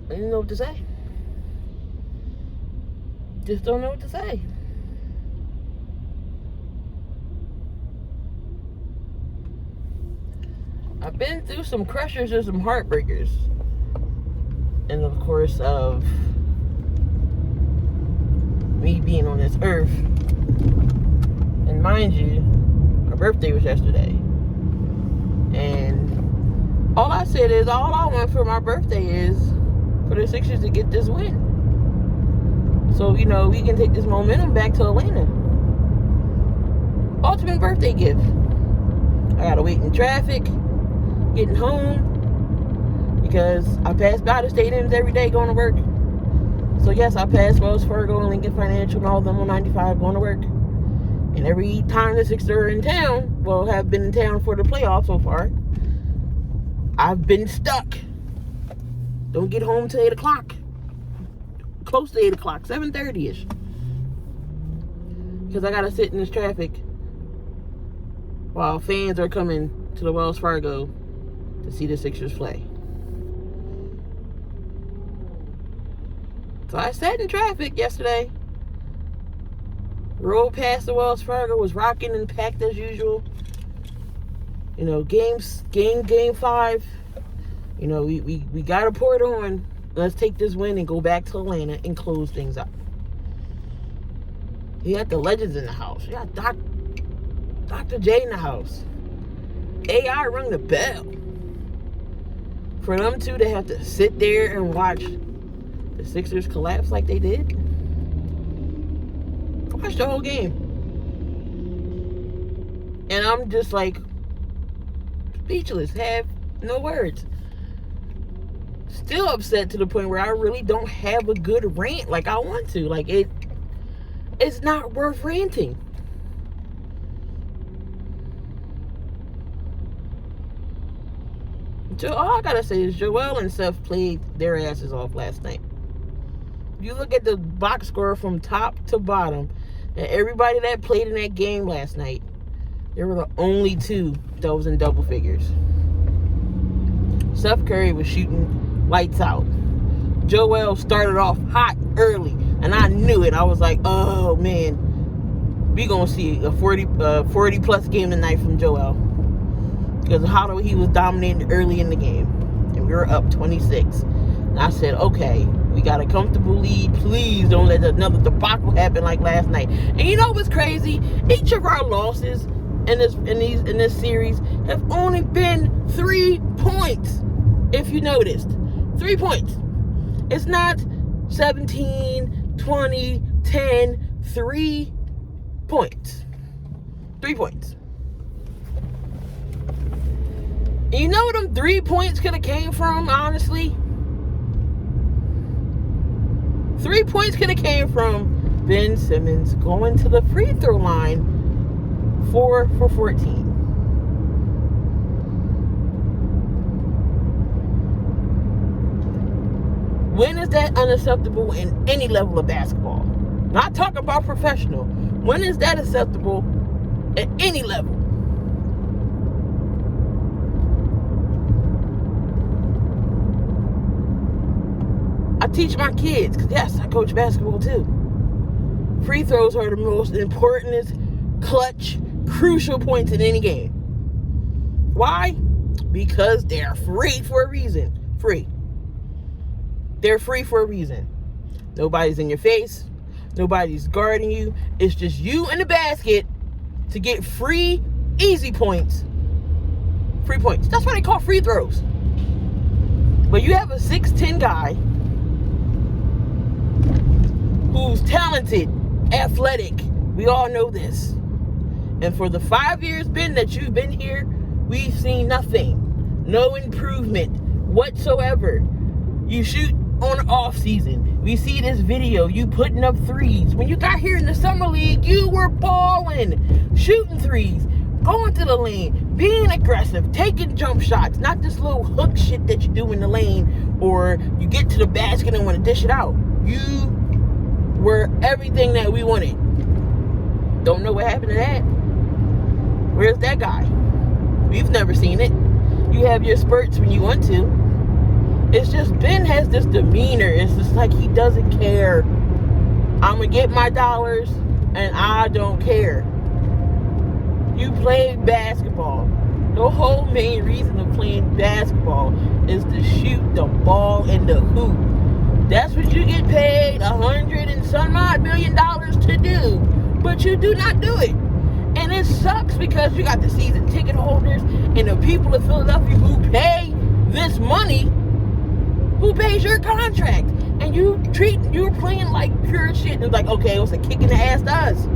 I didn't know what to say. Just don't know what to say. I've been through some crushers and some heartbreakers in the course of me being on this earth. And mind you, my birthday was yesterday. And all I said is, all I want for my birthday is for the Sixers to get this win. So, we can take this momentum back to Atlanta. Ultimate birthday gift. I gotta wait in traffic, getting home, because I pass by the stadiums every day going to work. So yes, I pass Wells Fargo and Lincoln Financial and all of them on 95 going to work. And every time the Sixers are in town, have been in town for the playoffs so far, I've been stuck. Don't get home till 8 o'clock. Close to 8 o'clock, 7:30ish. Because I gotta sit in this traffic while fans are coming to the Wells Fargo to see the Sixers play. So I sat in traffic yesterday. Rolled past the Wells Fargo, was rocking and packed as usual. Game 5. We gotta pour it on. Let's take this win and go back to Atlanta and close things up. You got the legends in the house. You got Dr. J in the house. AI rung the bell. For them two to have to sit there and watch the Sixers collapse like they did. Watch the whole game. And I'm just like speechless, have no words. Still upset to the point where I really don't have a good rant like I want to. Like it's not worth ranting. All I gotta say is Joel and Seth played their asses off last night. You look at the box score from top to bottom, and everybody that played in that game last night, they were the only two that was in double figures. Steph Curry was shooting lights out. Joel started off hot early, and I knew it. I was like, oh man, we gonna see a 40 plus game tonight from Joel, because of how he was dominating early in the game, and we were up 26. And I said, okay, we got a comfortable lead. Please don't let another debacle happen like last night. And you know what's crazy? Each of our losses in this series have only been 3 points. If you noticed, 3 points. It's not 17, 20, 10, 3 points. 3 points. And you know where them 3 points could have came from, honestly? 3 points could have came from Ben Simmons going to the free throw line 4 for 14. When is that unacceptable in any level of basketball? Not talking about professional. When is that acceptable at any level? I teach my kids, because yes, I coach basketball too. Free throws are the most important, clutch, crucial points in any game. Why? Because they're free for a reason. Free. They're free for a reason. Nobody's in your face. Nobody's guarding you. It's just you and the basket to get free, easy points. Free points. That's why they call free throws. But you have a 6'10" guy who's talented, athletic. We all know this. And for the 5 years, Ben, that you've been here, we've seen nothing. No improvement whatsoever. You shoot on the off season. We see this video, you putting up threes. When you got here in the summer league, you were balling, shooting threes, going to the lane, being aggressive, taking jump shots, not this little hook shit that you do in the lane, or you get to the basket and want to dish it out. You were everything that we wanted. Don't know what happened to that. Where's that guy? We've never seen it. You have your spurts when you want to. It's just Ben has this demeanor. It's just like he doesn't care. I'm going to get my dollars and I don't care. You play basketball. The whole main reason of playing basketball is to shoot the ball in the hoop. That's what you get paid $100 and some odd million to do. But you do not do it. And it sucks because you got the season ticket holders and the people of Philadelphia who pay this money, who pays your contract. And you're playing like pure shit. And it's like, okay, it was a kick in the ass to us.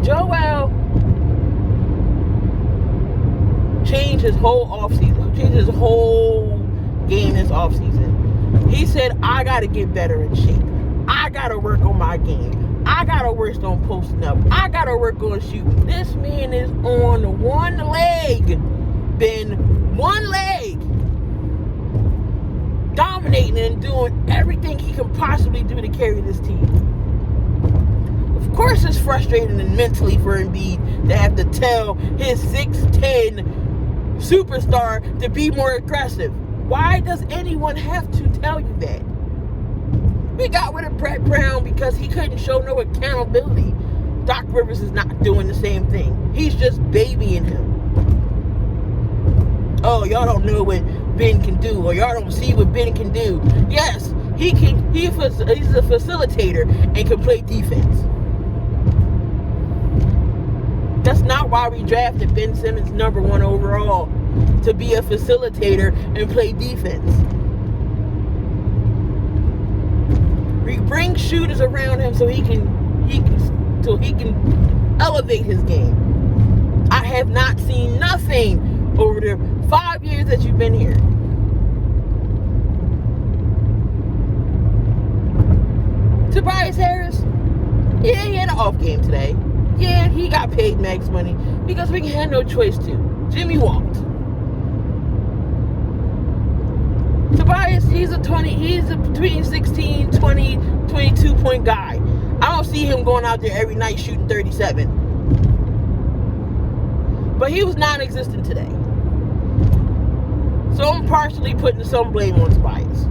Joel changed his whole offseason, changed his whole game this offseason. He said, I got to get better in shape. I got to work on my game. I got to work on posting up. I got to work on shooting. This man is on one leg. Ben, one leg. Dominating and doing everything he can possibly do to carry this team. Of course it's frustrating and mentally for Embiid to have to tell his 6'10 superstar to be more aggressive. Why does anyone have to tell you that? We got rid of Brett Brown because he couldn't show no accountability. Doc Rivers is not doing the same thing. He's just babying him. Oh, y'all don't know what Ben can do, or y'all don't see what Ben can do. Yes, he's a facilitator and can play defense. That's not why we drafted Ben Simmons #1 overall, to be a facilitator and play defense. We bring shooters around him so he can elevate his game. I have not seen nothing over the 5 years that you've been here. Tobias Harris, yeah, he had an off game today. Yeah, he got paid max money because we had no choice to. Jimmy walked. Tobias, he's a between 16, 20, 22 point guy. I don't see him going out there every night shooting 37. But he was non-existent today. So I'm partially putting some blame on Tobias.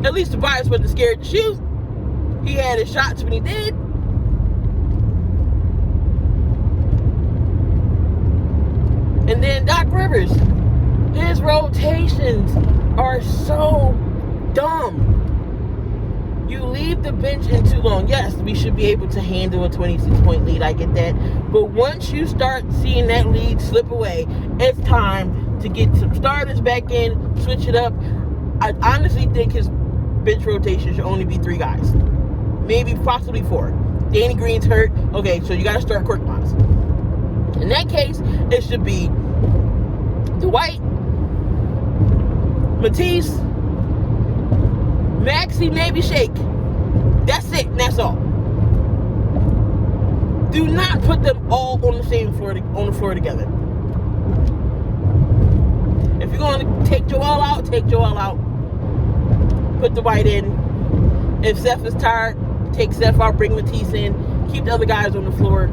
At least Tobias wasn't scared to shoot. He had his shots when he did. And then Doc Rivers, his rotations are so dumb. You leave the bench in too long. Yes, we should be able to handle a 26-point lead. I get that. But once you start seeing that lead slip away, it's time to get some starters back in, switch it up. I honestly think his bench rotation should only be 3 guys. Maybe possibly 4. Danny Green's hurt. Okay, so you got to start Korkmaz. In that case, it should be Dwight, Matisse, Maxey, maybe Shake. That's it, and that's all. Do not put them all on the same floor together. If you're going to take Joel out, take Joel out. Put Dwight in. If Seth is tired, take Seth out, bring Matisse in. Keep the other guys on the floor.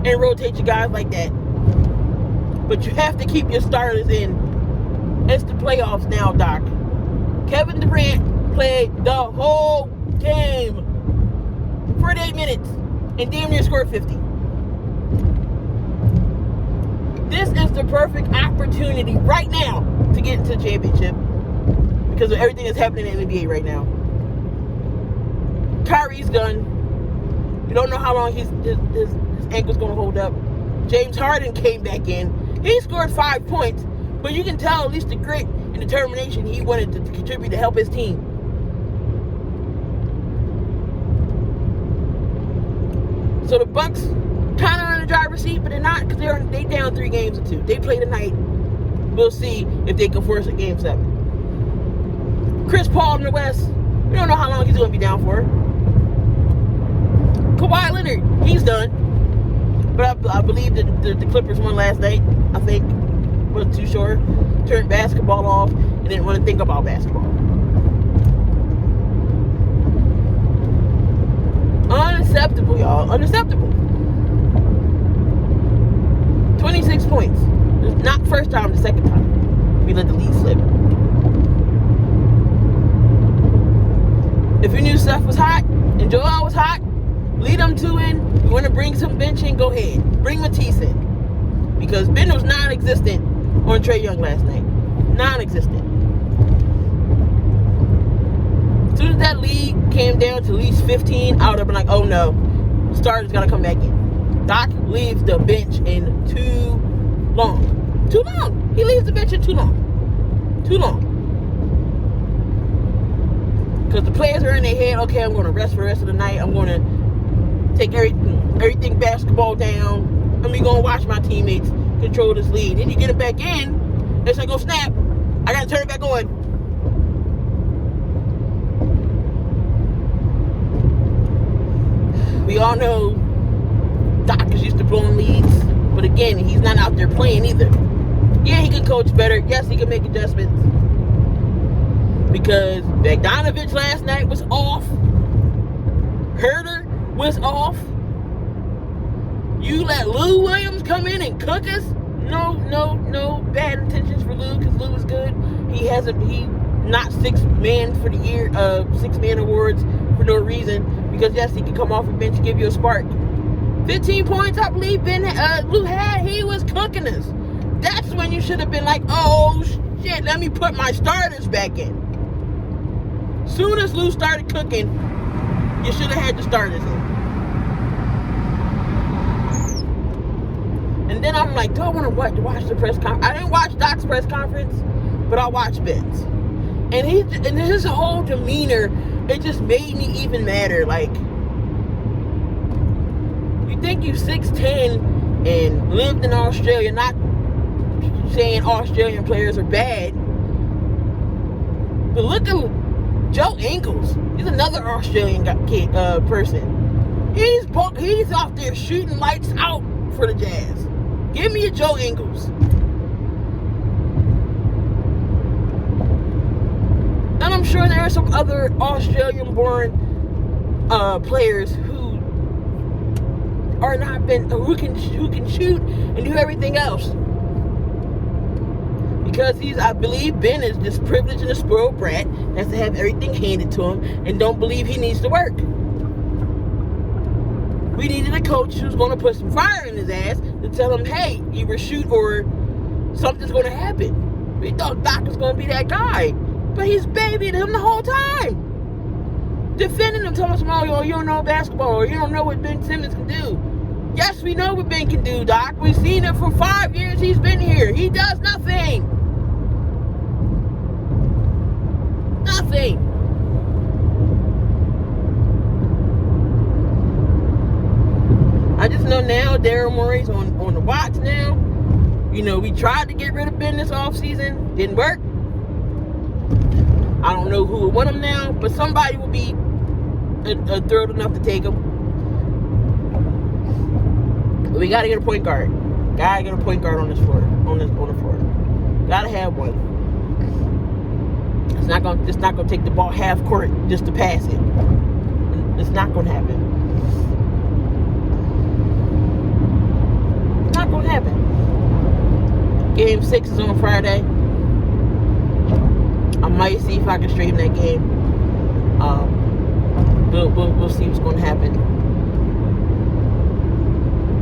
And rotate your guys like that. But you have to keep your starters in. It's the playoffs now, Doc. Kevin Durant played the whole game. 48 minutes. And damn near scored 50. This is the perfect opportunity right now to get into the championship. Because of everything that's happening in the NBA right now. Kyrie's done. You don't know how long his ankle's going to hold up. James Harden came back in. He scored 5 points, but you can tell at least the grit and determination he wanted to contribute to help his team. So the Bucks kind of in the driver's seat, but they're not, because they down 3 games to 2. They play tonight. We'll see if they can force a game 7. Chris Paul in the West, we don't know how long he's going to be down for. Kawhi Leonard, he's done. But I believe that the Clippers won last night, I think. Wasn't too sure. Turned basketball off and didn't want to think about basketball. Unacceptable, y'all. Unacceptable. 26 points. first time, the second time, we let the lead slip. If you knew Seth was hot and Joel was hot, lead them two in. You want to bring some bench in, go ahead. Bring Matisse in. Because Ben was non-existent on Trae Young last night. Non-existent. As soon as that lead came down to at least 15, I would have been like, oh no, starter's got to come back in. Doc leaves the bench in too long. Too long. He leaves the bench in too long. Too long. Because the players are in their head, okay, I'm going to rest for the rest of the night. I'm going to take everything basketball down. And we're going to watch my teammates control this lead. Then you get it back in. It's like, oh, snap. I got to turn it back on. We all know Doc is used to blowing leads. But again, he's not out there playing either. Yeah, he can coach better. Yes, he can make adjustments. Because Bogdanovich last night was off. Herter was off. You let Lou Williams come in and cook us? No bad intentions for Lou, because Lou is good. He not 6-man for the year, 6-man awards for no reason. Because yes, he can come off the bench and give you a spark. 15 points, I believe Lou had. He was cooking us. That's when you should have been like, oh shit, let me put my starters back in. Soon as Lou started cooking, you should have had the starters in. And then I'm like, do I want to watch the press conference? I didn't watch Doc's press conference, but I watched Ben's. And his whole demeanor, it just made me even madder. Like, you think you 6'10" and lived in Australia, not saying Australian players are bad, but look at Joe Ingles. He's another Australian person. He's out there shooting lights out for the Jazz. Give me a Joe Ingles. And I'm sure there are some other Australian-born players who can shoot and do everything else. Because I believe Ben is this privileged and a spoiled brat, has to have everything handed to him, and don't believe he needs to work. We needed a coach who's going to put some fire in his ass to tell him, hey, either shoot or something's going to happen. We thought Doc was going to be that guy, but he's babying him the whole time. Defending him, telling him, oh, you don't know basketball, or you don't know what Ben Simmons can do. Yes, we know what Ben can do, Doc. We've seen it for 5 years he's been here. He does nothing. Nothing. I just know now Daryl Morey's on the watch now. You know, we tried to get rid of Ben this offseason. Didn't work. I don't know who would want him now, but somebody will be thrilled enough to take him. But we got to get a point guard. Gotta get a point guard on this floor. On the floor. Gotta have one. It's not gonna take the ball half court just to pass it. It's not gonna happen. It's not gonna happen. Game 6 is on Friday. I might see if I can stream that game. We'll see what's gonna happen.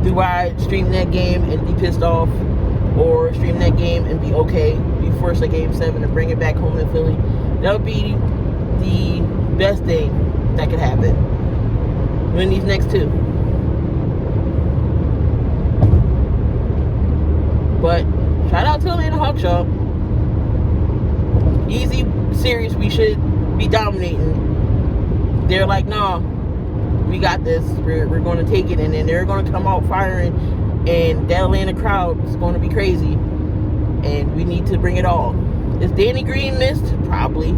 Do I stream that game and be pissed off, or stream that game and be okay, be forced a game 7 and bring it back home in Philly? That would be the best thing that could happen. Win these next 2. But shout out to Atlanta Hawks, y'all. Easy series, we should be dominating. They're like, nah, we got this. We're going to take it, and then they're going to come out firing, and that Atlanta crowd is going to be crazy, and we need to bring it all. Is Danny Green missed? Probably.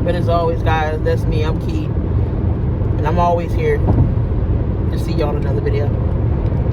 But as always, guys, that's me. I'm Key, and I'm always here to see y'all in another video.